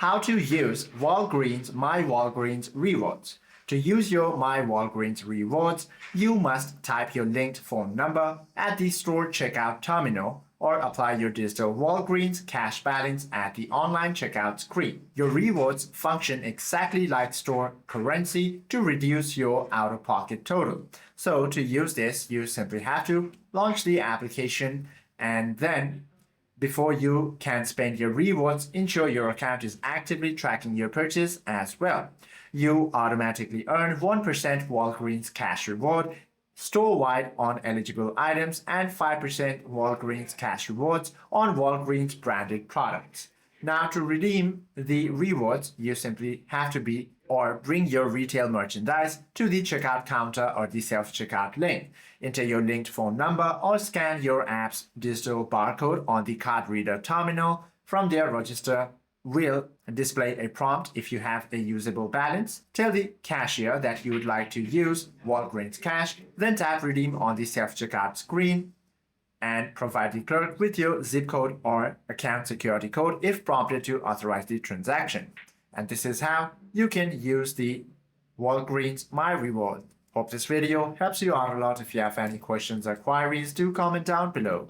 How to use Walgreens myWalgreens rewards. To use your myWalgreens rewards, you must type your linked phone number at the store checkout terminal or apply your digital Walgreens Cash balance at the online checkout screen. Your rewards function exactly like store currency to reduce your out-of-pocket total. So to use this, you simply have to launch the application, and then before you can spend your rewards, ensure your account is actively tracking your purchase as well. You automatically earn 1% Walgreens Cash reward store-wide on eligible items and 5% Walgreens Cash rewards on Walgreens-branded products. Now, to redeem the rewards, you simply have to bring your retail merchandise to the checkout counter or the self-checkout lane. Enter your linked phone number or scan your app's digital barcode on the card reader terminal. From there, register will display a prompt if you have a usable balance. Tell the cashier that you would like to use Walgreens Cash, then tap Redeem on the self-checkout screen and provide the clerk with your zip code or account security code if prompted to authorize the transaction. And this is how you can use the Walgreens My Reward. Hope this video helps you out a lot. If you have any questions or queries, do comment down below.